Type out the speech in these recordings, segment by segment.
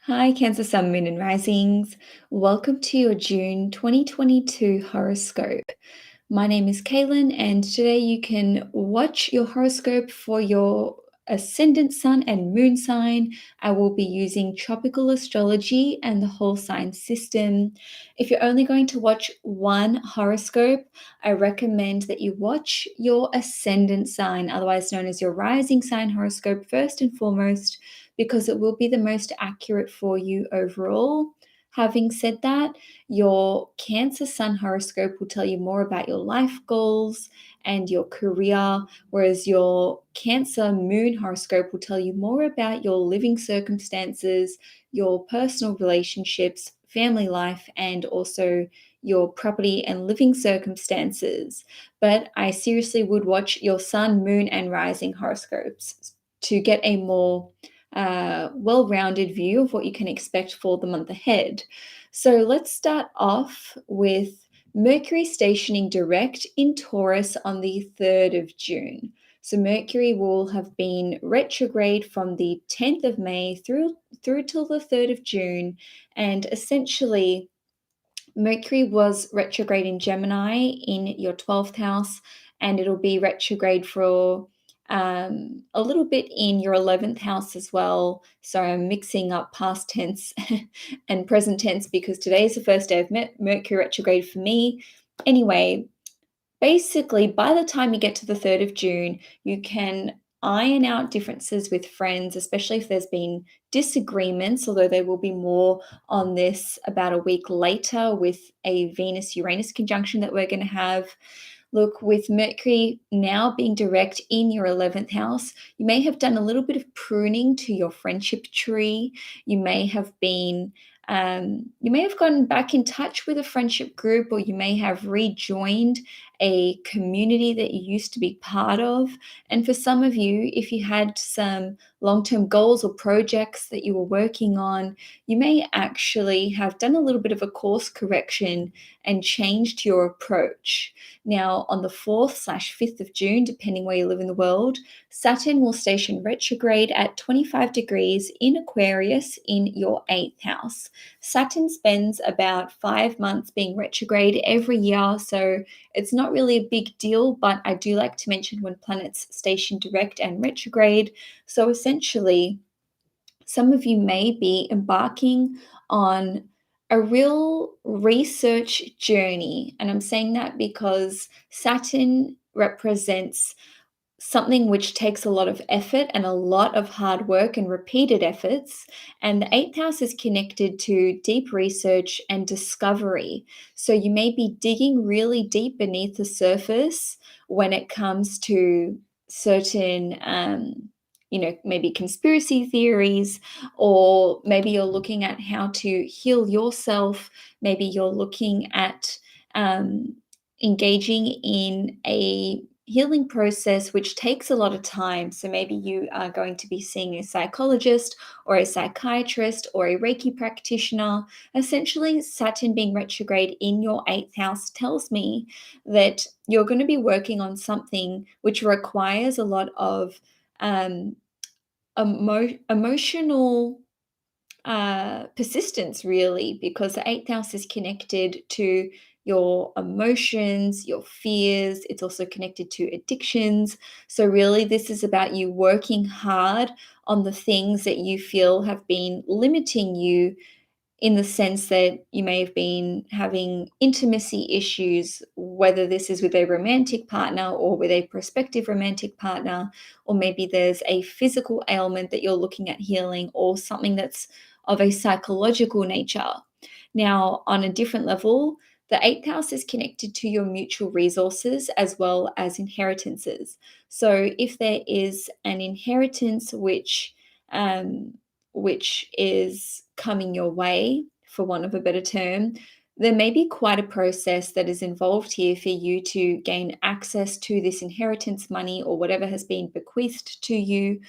Hi, Cancer Sun, Moon, and Risings. Welcome to your June 2022 horoscope. My name is Cailin, and today you can watch your horoscope for your Ascendant Sun and Moon sign. I will be using tropical astrology and the whole sign system. If you're only going to watch one horoscope, I recommend that you watch your Ascendant sign, otherwise known as your rising sign horoscope, first and foremost, because it will be the most accurate for you overall. Having said that, your Cancer Sun horoscope will tell you more about your life goals and your career, whereas your Cancer Moon horoscope will tell you more about your living circumstances, your personal relationships, family life, and also your property and living circumstances. But I seriously would watch your Sun, Moon, and Rising horoscopes to get a more well-rounded view of what you can expect for the month ahead. So let's start off with Mercury stationing direct in Taurus on the 3rd of June. So Mercury will have been retrograde from the 10th of May through till the 3rd of June, and essentially Mercury was retrograde in Gemini in your 12th house, and it'll be retrograde for a little bit in your 11th house as well. Sorry, I'm mixing up past tense and present tense because today is the first day of Mercury retrograde for me. Anyway, basically, by the time you get to the 3rd of June, you can iron out differences with friends, especially if there's been disagreements, although there will be more on this about a week later with a Venus-Uranus conjunction that we're going to have. Look, with Mercury now being direct in your 11th house, you may have done a little bit of pruning to your friendship tree. You may have gotten back in touch with a friendship group, or you may have rejoined a community that you used to be part of. And for some of you, if you had some long-term goals or projects that you were working on, you may actually have done a little bit of a course correction and changed your approach. Now, on the 4th/5th of June, depending where you live in the world, Saturn will station retrograde at 25 degrees in Aquarius in your 8th house. Saturn spends about 5 months being retrograde every year, so it's not really a big deal, but I do like to mention when planets station direct and retrograde. So essentially, some of you may be embarking on a real research journey. And I'm saying that because Saturn represents something which takes a lot of effort and a lot of hard work and repeated efforts. And the 8th house is connected to deep research and discovery. So you may be digging really deep beneath the surface when it comes to certain maybe conspiracy theories, or maybe you're looking at how to heal yourself. Maybe you're looking at engaging in a healing process which takes a lot of time. So maybe you are going to be seeing a psychologist or a psychiatrist or a Reiki practitioner. Essentially, Saturn being retrograde in your 8th house tells me that you're going to be working on something which requires a lot of emotional persistence, really, because the 8th house is connected to your emotions, your fears. It's also connected to addictions. So really, this is about you working hard on the things that you feel have been limiting you, in the sense that you may have been having intimacy issues, whether this is with a romantic partner or with a prospective romantic partner, or maybe there's a physical ailment that you're looking at healing, or something that's of a psychological nature. Now, on a different level, the 8th house is connected to your mutual resources as well as inheritances. So if there is an inheritance which is coming your way, for want of a better term, there may be quite a process that is involved here for you to gain access to this inheritance money or whatever has been bequeathed to you.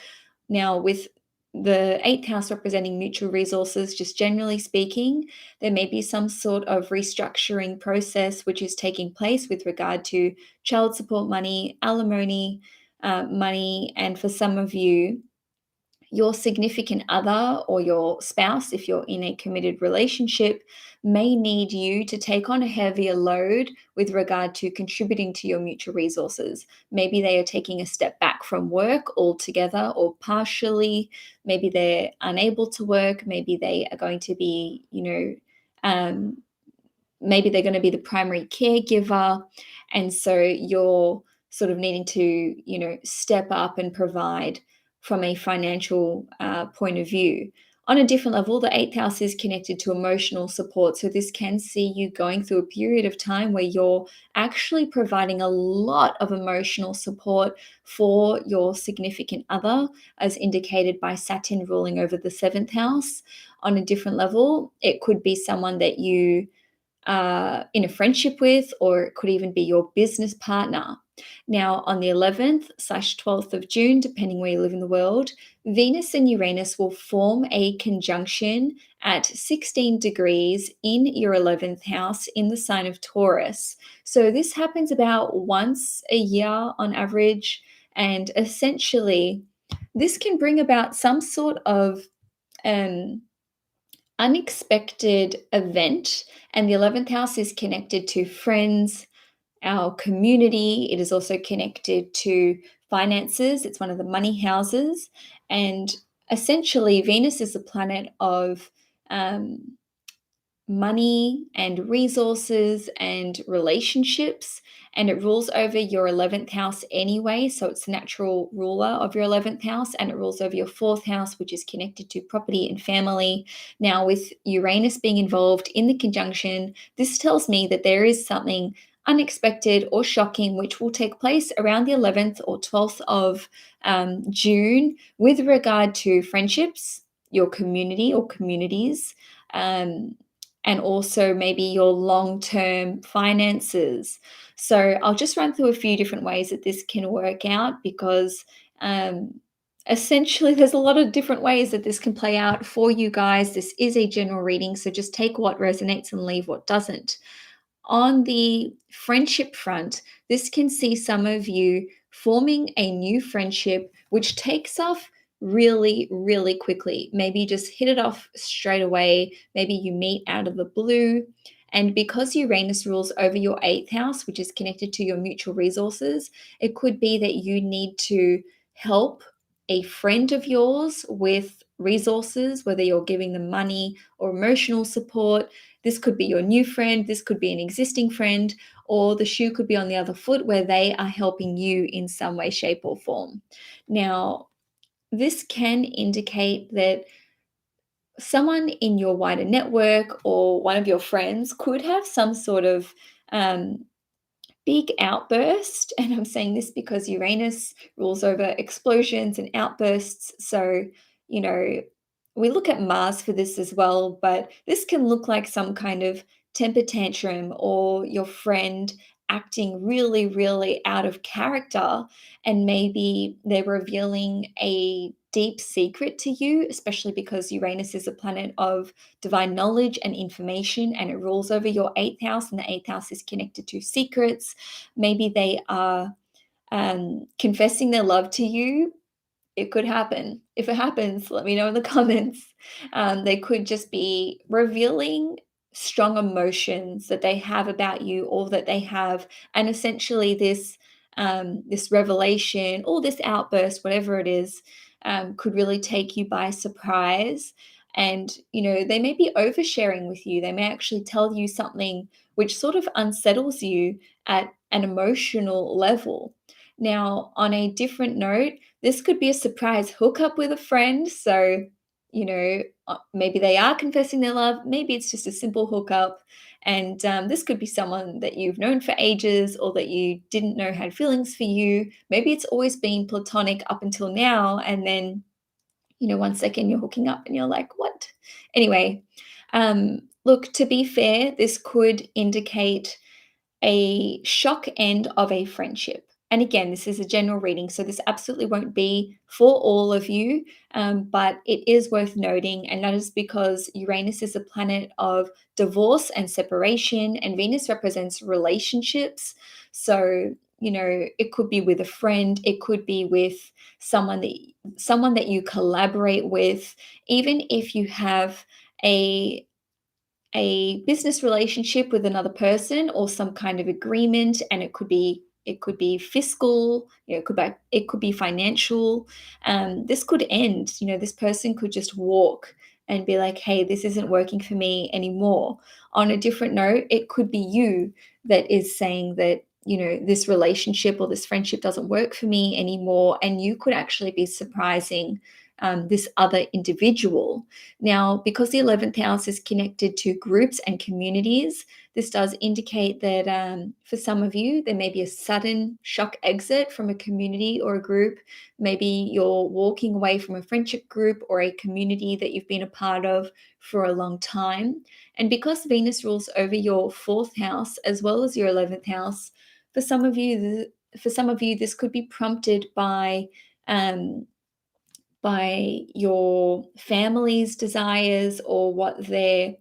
Now, with the 8th house representing mutual resources, just generally speaking, there may be some sort of restructuring process which is taking place with regard to child support money, alimony money, and for some of you, Your significant other or your spouse, if you're in a committed relationship, may need you to take on a heavier load with regard to contributing to your mutual resources. Maybe they are taking a step back from work altogether or partially. Maybe they're unable to work. Maybe they are going to be, um, maybe they're going to be the primary caregiver. And so you're sort of needing to, step up and provide from a financial point of view. On a different level, the eighth house is connected to emotional support. So this can see you going through a period of time where you're actually providing a lot of emotional support for your significant other, as indicated by Saturn ruling over the seventh house. On a different level, it could be someone that you in a friendship with, or it could even be your business partner. Now, on the 11th/12th of June, depending where you live in the world, Venus and Uranus will form a conjunction at 16 degrees in your 11th house in the sign of Taurus. So this happens about once a year on average, and essentially, this can bring about some sort of unexpected event. And the 11th house is connected to friends, our community. It is also connected to finances. It's one of the money houses. And essentially, Venus is a planet of money and resources and relationships, and it rules over your 11th house anyway. So it's the natural ruler of your 11th house, and it rules over your fourth house, which is connected to property and family. Now, with Uranus being involved in the conjunction, this tells me that there is something unexpected or shocking which will take place around the 11th or 12th of June with regard to friendships, your community or communities, and also maybe your long-term finances. So I'll just run through a few different ways that this can work out, because essentially there's a lot of different ways that this can play out for you guys. This is a general reading, so just take what resonates and leave what doesn't. On the friendship front, this can see some of you forming a new friendship which takes off really, really quickly. Maybe you just hit it off straight away. Maybe you meet out of the blue. And because Uranus rules over your eighth house, which is connected to your mutual resources, it could be that you need to help a friend of yours with resources, whether you're giving them money or emotional support. This could be your new friend, this could be an existing friend, or the shoe could be on the other foot where they are helping you in some way, shape, or form. Now, this can indicate that someone in your wider network or one of your friends could have some sort of big outburst. And I'm saying this because Uranus rules over explosions and outbursts. So, we look at Mars for this as well, but this can look like some kind of temper tantrum or your friend acting really, really out of character. And maybe they're revealing a deep secret to you, especially because Uranus is a planet of divine knowledge and information, and it rules over your eighth house, and the eighth house is connected to secrets. Maybe they are confessing their love to you. It could happen. If it happens, let me know in the comments. They could just be revealing strong emotions that they have about you, or that they have, and essentially this revelation or this outburst, whatever it is, could really take you by surprise. And they may be oversharing with you. They may actually tell you something which sort of unsettles you at an emotional level. Now, on a different note, this could be a surprise hookup with a friend. So, maybe they are confessing their love. Maybe it's just a simple hookup. And this could be someone that you've known for ages, or that you didn't know had feelings for you. Maybe it's always been platonic up until now. And then, one second you're hooking up and you're like, what? Anyway, look, to be fair, this could indicate a shock end of a friendship. And again, this is a general reading, so this absolutely won't be for all of you, but it is worth noting, and that is because Uranus is a planet of divorce and separation, and Venus represents relationships. So, it could be with a friend, it could be with someone that you collaborate with, even if you have a business relationship with another person or some kind of agreement, and it could be fiscal, it could be financial. This could end. This person could just walk and be like, hey, this isn't working for me anymore. On a different note, it could be you that is saying that this relationship or this friendship doesn't work for me anymore, and you could actually be surprising this other individual. Now, because the 11th house is connected to groups and communities, this does indicate that for some of you, there may be a sudden shock exit from a community or a group. Maybe you're walking away from a friendship group or a community that you've been a part of for a long time. And because Venus rules over your 4th house as well as your 11th house, for some of you, this could be prompted um, by your family's desires, or what their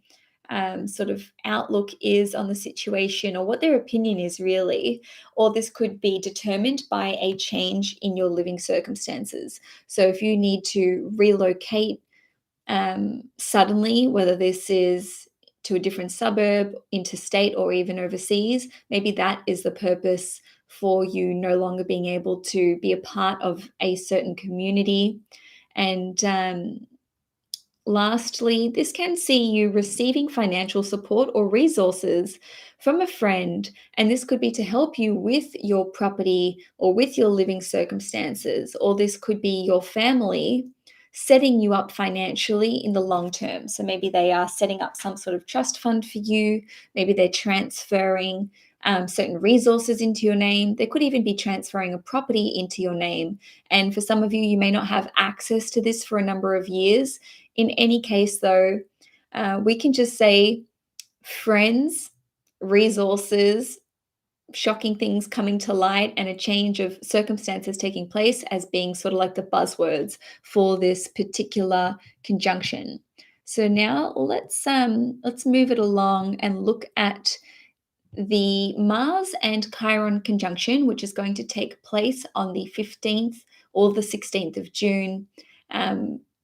sort of outlook is on the situation, or what their opinion is really. Or this could be determined by a change in your living circumstances. So if you need to relocate suddenly, whether this is to a different suburb, interstate, or even overseas, maybe that is the purpose for you no longer being able to be a part of a certain community. And lastly, this can see you receiving financial support or resources from a friend, and this could be to help you with your property or with your living circumstances, or this could be your family setting you up financially in the long term. So maybe they are setting up some sort of trust fund for you, maybe they're transferring certain resources into your name. They could even be transferring a property into your name. And for some of you, you may not have access to this for a number of years. In any case, though, we can just say friends, resources, shocking things coming to light, and a change of circumstances taking place as being sort of like the buzzwords for this particular conjunction. So now let's move it along and look at the Mars and Chiron conjunction, which is going to take place on the 15th or the 16th of June.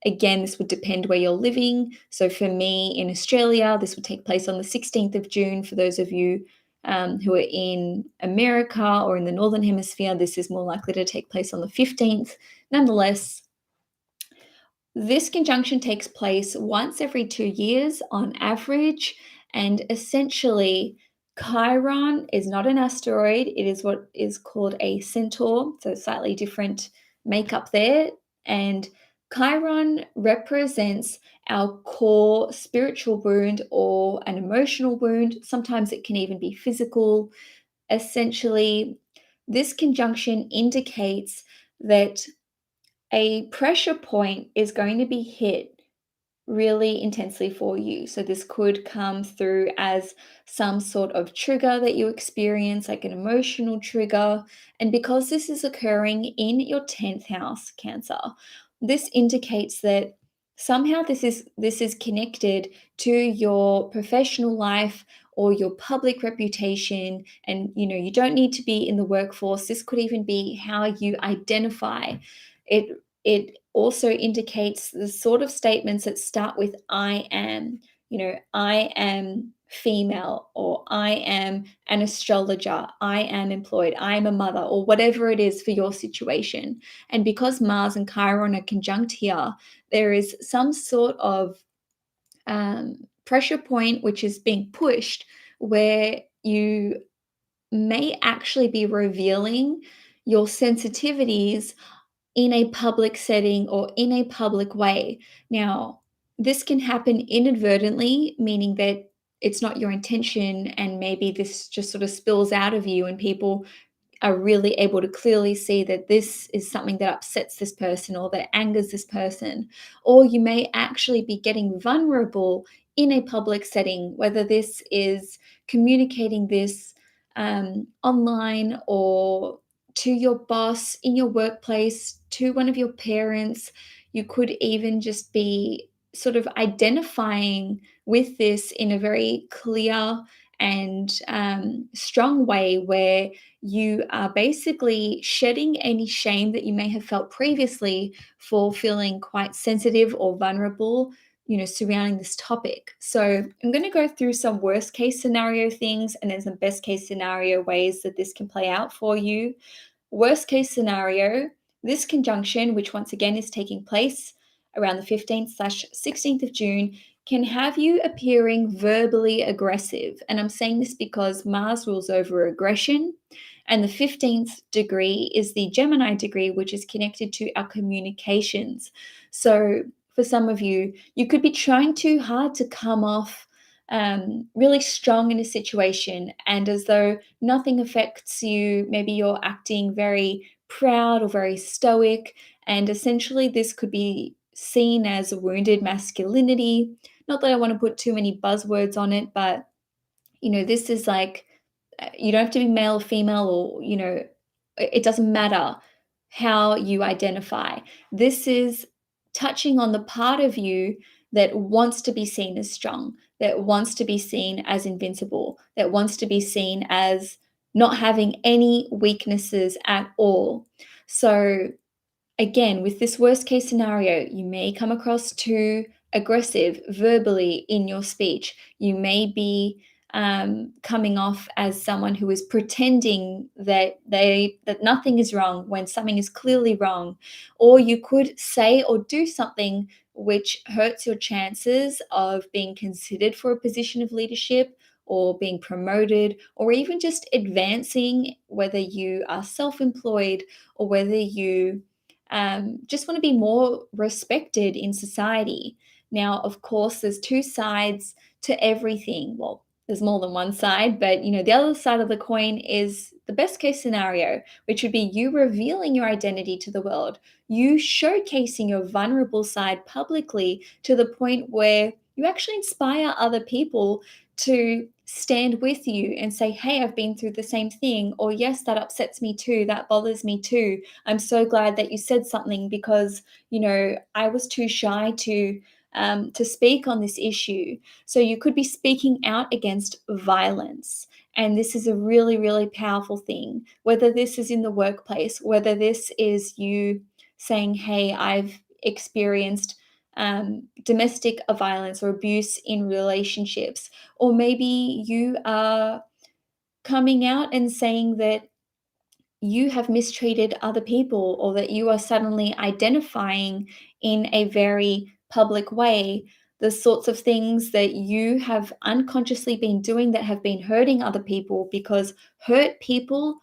Again, this would depend where you're living. So for me in Australia, this would take place on the 16th of June. For those of you who are in America or in the Northern Hemisphere, this is more likely to take place on the 15th. Nonetheless, this conjunction takes place once every 2 years on average, and essentially, Chiron is not an asteroid. It is what is called a centaur, so slightly different makeup there. And Chiron represents our core spiritual wound or an emotional wound. Sometimes it can even be physical. Essentially, this conjunction indicates that a pressure point is going to be hit really intensely for you. So this could come through as some sort of trigger that you experience, like an emotional trigger. And because this is occurring in your 10th house, Cancer, this indicates that somehow this is connected to your professional life or your public reputation. And you don't need to be in the workforce. This could even be how you identify. It also indicates the sort of statements that start with I am. I am female, or I am an astrologer, I am employed, I am a mother, or whatever it is for your situation. And because Mars and Chiron are conjunct here, there is some sort of pressure point which is being pushed, where you may actually be revealing your sensitivities in a public setting or in a public way. Now, this can happen inadvertently, meaning that it's not your intention, and maybe this just sort of spills out of you, and people are really able to clearly see that this is something that upsets this person or that angers this person. Or you may actually be getting vulnerable in a public setting, whether this is communicating this online, or to your boss, in your workplace, to one of your parents. You could even just be sort of identifying with this in a very clear and strong way where you are basically shedding any shame that you may have felt previously for feeling quite sensitive or vulnerable, surrounding this topic. So I'm going to go through some worst case scenario things and then some best case scenario ways that this can play out for you. Worst case scenario, this conjunction, which once again is taking place around the 15th/16th of June, can have you appearing verbally aggressive. And I'm saying this because Mars rules over aggression, and the 15th degree is the Gemini degree, which is connected to our communications. So for some of you, you could be trying too hard to come off really strong in a situation, and as though nothing affects you. Maybe you're acting very proud or very stoic, and essentially this could be seen as wounded masculinity. Not that I want to put too many buzzwords on it, but this is like, you don't have to be male or female, or it doesn't matter how you identify. This is touching on the part of you that wants to be seen as strong, that wants to be seen as invincible, that wants to be seen as not having any weaknesses at all. So again, with this worst case scenario, you may come across too aggressive verbally in your speech. You may be coming off as someone who is pretending that nothing is wrong when something is clearly wrong. Or you could say or do something which hurts your chances of being considered for a position of leadership, or being promoted, or even just advancing, whether you are self-employed or whether you just want to be more respected in society. Now, of course, there's two sides to everything. Well, there's more than one side, but the other side of the coin is the best case scenario, which would be you revealing your identity to the world, you showcasing your vulnerable side publicly to the point where you actually inspire other people to stand with you and say, hey, I've been through the same thing, or yes, that upsets me too, that bothers me too. I'm so glad that you said something, because I was too shy to speak on this issue. So you could be speaking out against violence, and this is a really, really powerful thing. Whether this is in the workplace, whether this is you saying, hey, I've experienced domestic violence or abuse in relationships, or maybe you are coming out and saying that you have mistreated other people, or that you are suddenly identifying in a very public way the sorts of things that you have unconsciously been doing that have been hurting other people, because hurt people,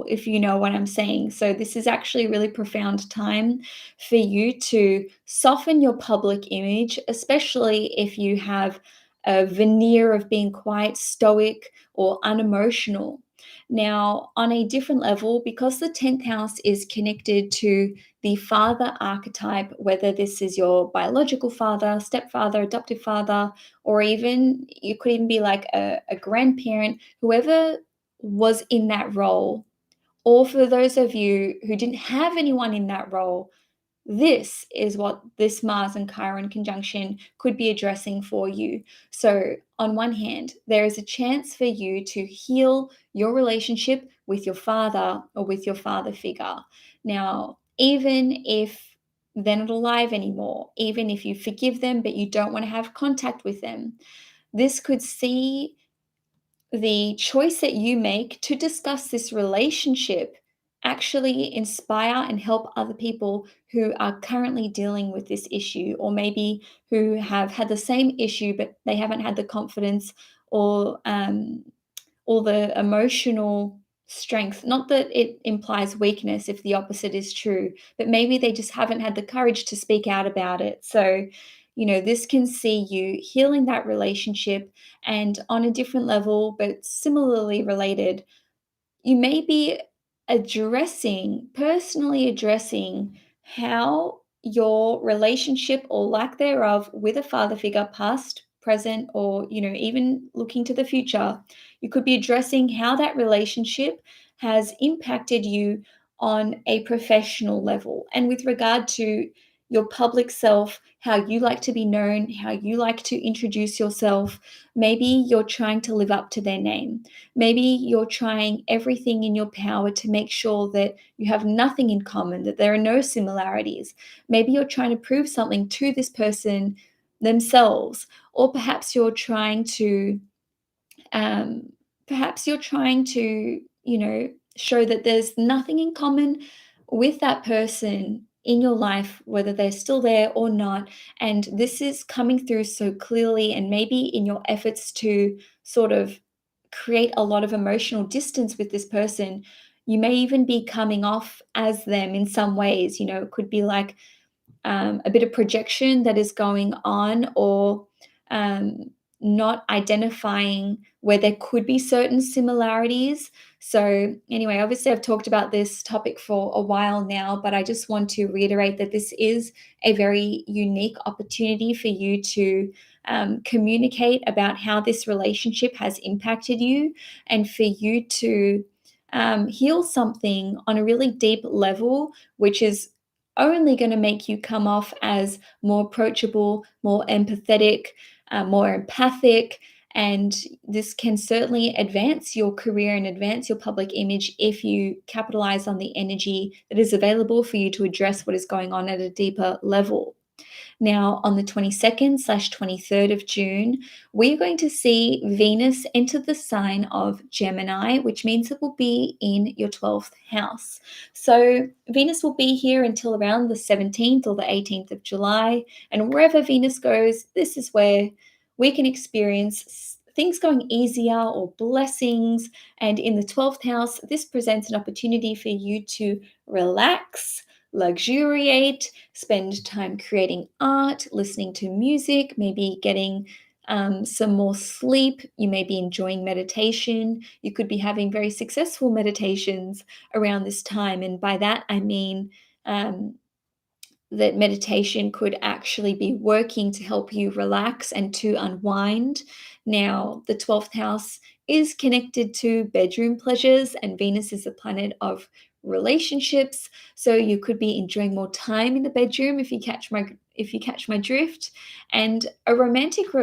if you know what I'm saying. So this is actually a really profound time for you to soften your public image, especially if you have a veneer of being quite stoic or unemotional. Now, on a different level, because the 10th house is connected to the father archetype, whether this is your biological father, stepfather, adoptive father, or even you could even be like a grandparent, whoever was in that role, or for those of you who didn't have anyone in that role, this is what this Mars and Chiron conjunction could be addressing for you. So, on one hand, there is a chance for you to heal your relationship with your father or with your father figure. Now, even if they're not alive anymore, even if you forgive them but you don't want to have contact with them, this could see the choice that you make to discuss this relationship actually inspire and help other people who are currently dealing with this issue, or maybe who have had the same issue but they haven't had the confidence or the emotional strength. Not that it implies weakness if the opposite is true, but maybe they just haven't had the courage to speak out about it. So, this can see you healing that relationship, and on a different level, but similarly related, you may be personally addressing how your relationship or lack thereof with a father figure, past, present, or, even looking to the future, you could be addressing how that relationship has impacted you on a professional level. And with regard to, your public self, how you like to be known, how you like to introduce yourself. Maybe you're trying to live up to their name. Maybe you're trying everything in your power to make sure that you have nothing in common, that there are no similarities. Maybe you're trying to prove something to this person themselves, or perhaps you're trying to um, show that there's nothing in common with that person in your life, whether they're still there or not. And this is coming through so clearly, and maybe in your efforts to sort of create a lot of emotional distance with this person, you may even be coming off as them in some ways. It could be like a bit of projection that is going on, or um, not identifying where there could be certain similarities. So, anyway, obviously, I've talked about this topic for a while now, but I just want to reiterate that this is a very unique opportunity for you to communicate about how this relationship has impacted you, and for you to heal something on a really deep level, which is only going to make you come off as more approachable, more empathetic, more empathic. And this can certainly advance your career and advance your public image if you capitalize on the energy that is available for you to address what is going on at a deeper level. Now, on the 22nd/23rd of June, we're going to see Venus enter the sign of Gemini, which means it will be in your 12th house. So, Venus will be here until around the 17th or the 18th of July. And wherever Venus goes, this is where we can experience things going easier or blessings. And in the 12th house, this presents an opportunity for you to relax, luxuriate, spend time creating art, listening to music, maybe getting some more sleep. You may be enjoying meditation. You could be having very successful meditations around this time. And by that, I mean um, that meditation could actually be working to help you relax and to unwind. Now, the 12th house is connected to bedroom pleasures, and Venus is a planet of relationships. So you could be enjoying more time in the bedroom, if you catch my drift. And a romantic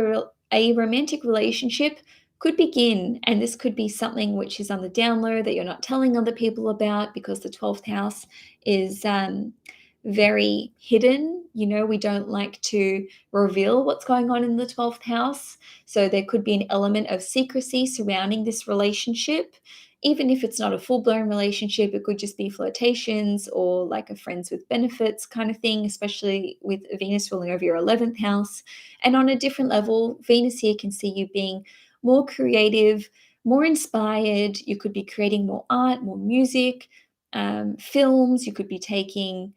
relationship could begin, and this could be something which is on the down low that you're not telling other people about, because the 12th house is very hidden. We don't like to reveal what's going on in the 12th house. So there could be an element of secrecy surrounding this relationship. Even if it's not a full-blown relationship, it could just be flirtations or like a friends with benefits kind of thing, especially with Venus ruling over your 11th house. And on a different level, Venus here can see you being more creative, more inspired. You could be creating more art, more music, films. You could be taking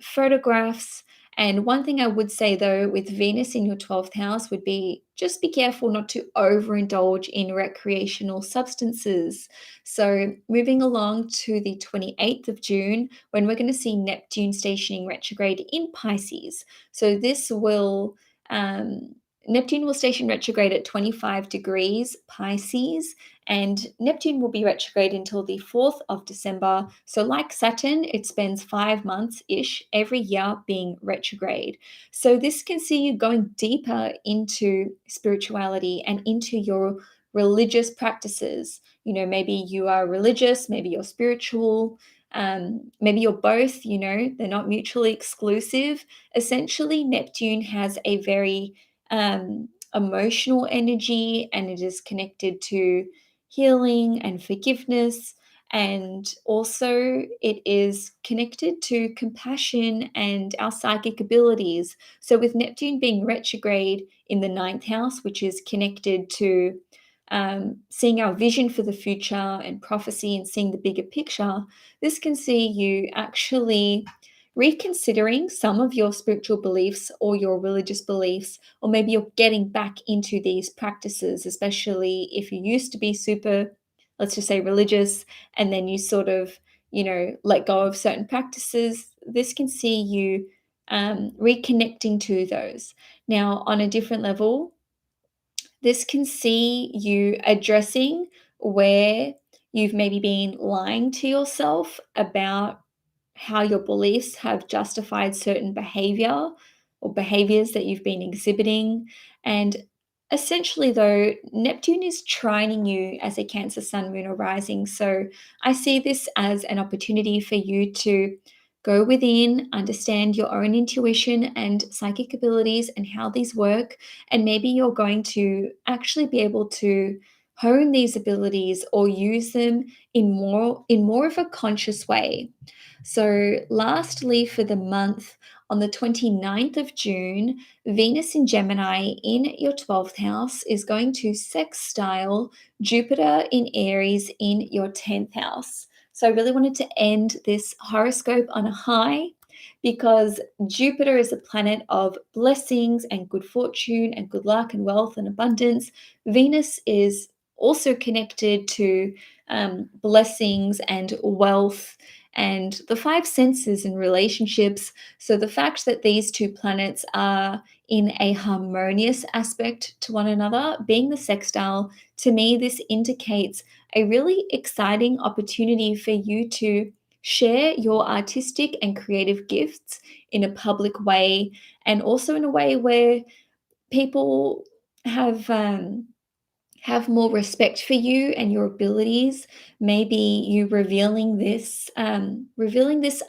photographs. And one thing I would say, though, with Venus in your 12th house would be just be careful not to overindulge in recreational substances. So, moving along to the 28th of June, when we're going to see Neptune stationing retrograde in Pisces. So, Neptune will station retrograde at 25 degrees Pisces, and Neptune will be retrograde until the 4th of December. So, like Saturn, it spends 5 months ish every year being retrograde. So, this can see you going deeper into spirituality and into your religious practices. Maybe you are religious, maybe you're spiritual. Maybe you're both, they're not mutually exclusive. Essentially, Neptune has a very emotional energy, and it is connected to healing and forgiveness. And also, it is connected to compassion and our psychic abilities. So, with Neptune being retrograde in the ninth house, which is connected to seeing our vision for the future and prophecy and seeing the bigger picture, this can see you actually reconsidering some of your spiritual beliefs or your religious beliefs, or maybe you're getting back into these practices, especially if you used to be super, let's just say, religious, and then you sort of, let go of certain practices. This can see you reconnecting to those. Now, on a different level, this can see you addressing where you've maybe been lying to yourself about how your beliefs have justified certain behavior or behaviors that you've been exhibiting. And essentially, though, Neptune is trining you as a Cancer sun, moon, or rising. So I see this as an opportunity for you to go within, understand your own intuition and psychic abilities and how these work. And maybe you're going to actually be able to hone these abilities or use them in more of a conscious way. So, lastly, for the month, on the 29th of June, Venus in Gemini in your 12th house is going to sextile Jupiter in Aries in your 10th house. So, I really wanted to end this horoscope on a high because Jupiter is a planet of blessings and good fortune and good luck and wealth and abundance. Venus is also connected to blessings and wealth and the five senses and relationships. So the fact that these two planets are in a harmonious aspect to one another, being the sextile, to me, this indicates a really exciting opportunity for you to share your artistic and creative gifts in a public way, and also in a way where people have have more respect for you and your abilities. Maybe you revealing this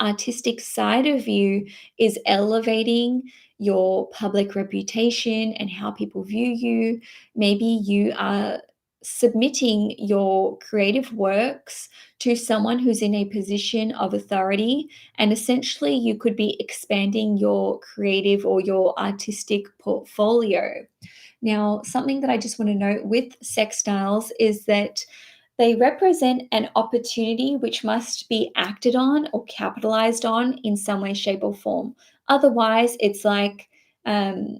artistic side of you is elevating your public reputation and how people view you. Maybe you are submitting your creative works to someone who's in a position of authority, and essentially you could be expanding your creative or your artistic portfolio. Now, something that I just want to note with sextiles is that they represent an opportunity which must be acted on or capitalized on in some way, shape, or form. Otherwise, it's like, um,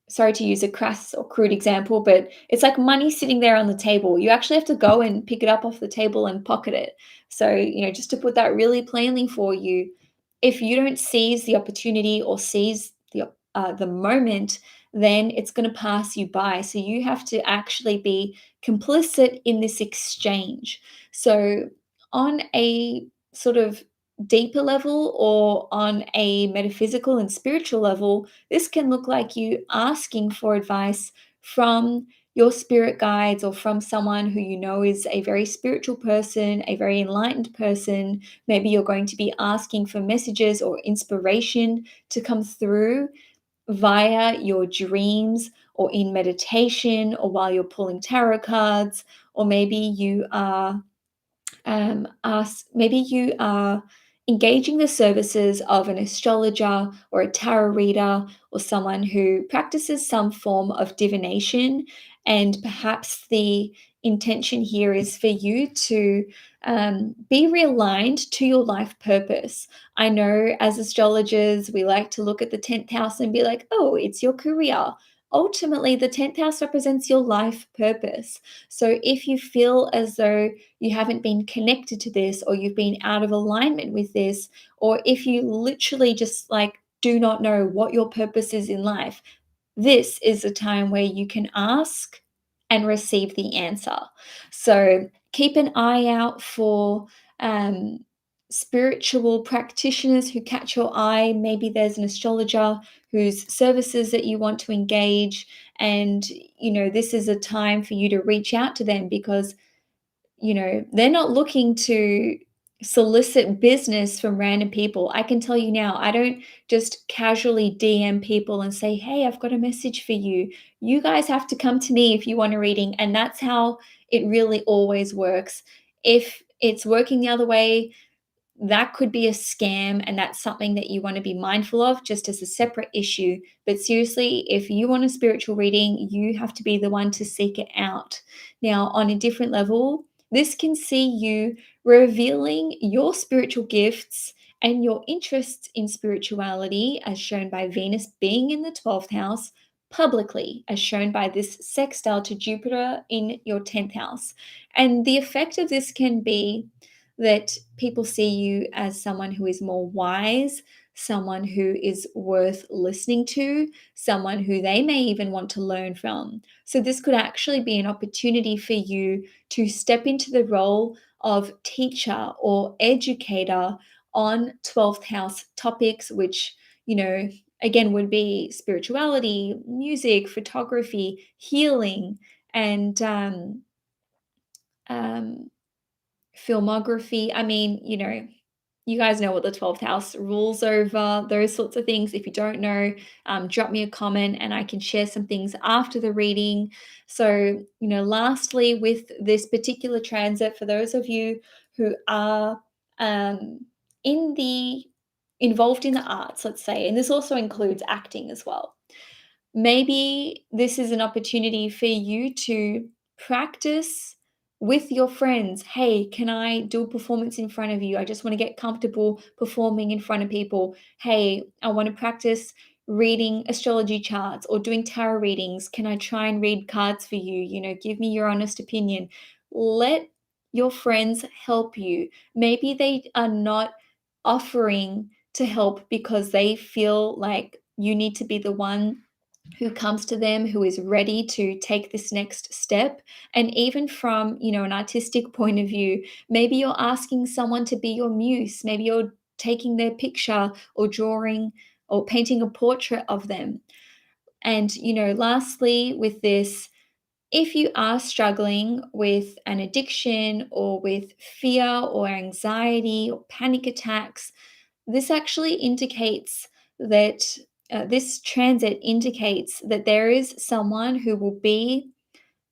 sorry to use a crass or crude example, but it's like money sitting there on the table. You actually have to go and pick it up off the table and pocket it. So, just to put that really plainly for you, if you don't seize the opportunity or seize the moment, then it's going to pass you by. So you have to actually be complicit in this exchange. So on a sort of deeper level or on a metaphysical and spiritual level, this can look like you asking for advice from your spirit guides or from someone who you know is a very spiritual person, a very enlightened person. Maybe you're going to be asking for messages or inspiration to come through via your dreams or in meditation or while you're pulling tarot cards, or maybe you are maybe you are engaging the services of an astrologer or a tarot reader or someone who practices some form of divination. And perhaps the intention here is for you to be realigned to your life purpose. I know as astrologers, we like to look at the 10th house and be like, oh, it's your career. Ultimately, the 10th house represents your life purpose. So if you feel as though you haven't been connected to this, or you've been out of alignment with this, or if you literally just like do not know what your purpose is in life, this is a time where you can ask and receive the answer. So keep an eye out for um, spiritual practitioners who catch your eye. Maybe there's an astrologer whose services that you want to engage, and this is a time for you to reach out to them, because they're not looking to solicit business from random people. I can tell you now, I don't just casually DM people and say, hey, I've got a message for you. You guys have to come to me if you want a reading. And that's how it really always works. If it's working the other way, that could be a scam, and that's something that you want to be mindful of just as a separate issue. But seriously, if you want a spiritual reading, you have to be the one to seek it out. Now, on a different level, this can see you revealing your spiritual gifts and your interests in spirituality, as shown by Venus being in the 12th house, publicly, as shown by this sextile to Jupiter in your 10th house. And the effect of this can be that people see you as someone who is more wise, someone who is worth listening to, someone who they may even want to learn from. So, this could actually be an opportunity for you to step into the role of teacher or educator on 12th house topics, which, again, would be spirituality, music, photography, healing, and um, filmography. I mean, you guys know what the 12th house rules over, those sorts of things. If you don't know, drop me a comment and I can share some things after the reading. So, lastly, with this particular transit, for those of you who are um, in the involved in the arts, let's say, and this also includes acting as well. Maybe this is an opportunity for you to practice with your friends. Hey, can I do a performance in front of you? I just want to get comfortable performing in front of people. Hey, I want to practice reading astrology charts or doing tarot readings. Can I try and read cards for you? Give me your honest opinion. Let your friends help you. Maybe they are not offering to help because they feel like you need to be the one who comes to them, who is ready to take this next step. And even from, an artistic point of view, maybe you're asking someone to be your muse. Maybe you're taking their picture or drawing or painting a portrait of them. And, lastly, with this, if you are struggling with an addiction or with fear or anxiety or panic attacks, this actually indicates that this transit indicates that there is someone who will be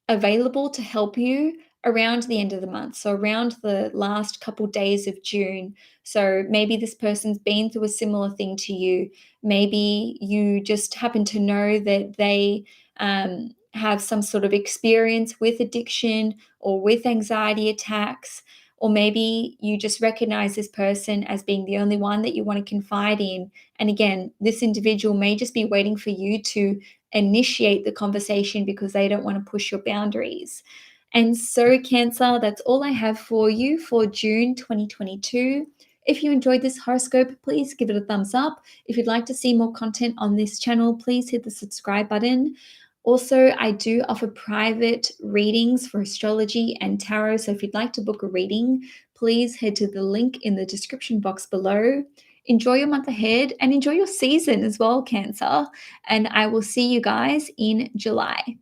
available to help you around the end of the month. So, around the last couple days of June. So, maybe this person's been through a similar thing to you. Maybe you just happen to know that they have some sort of experience with addiction or with anxiety attacks. Or maybe you just recognize this person as being the only one that you want to confide in. And again, this individual may just be waiting for you to initiate the conversation because they don't want to push your boundaries. And so, Cancer, that's all I have for you for June 2022. If you enjoyed this horoscope, please give it a thumbs up. If you'd like to see more content on this channel, please hit the subscribe button. Also, I do offer private readings for astrology and tarot. So if you'd like to book a reading, please head to the link in the description box below. Enjoy your month ahead and enjoy your season as well, Cancer. And I will see you guys in July.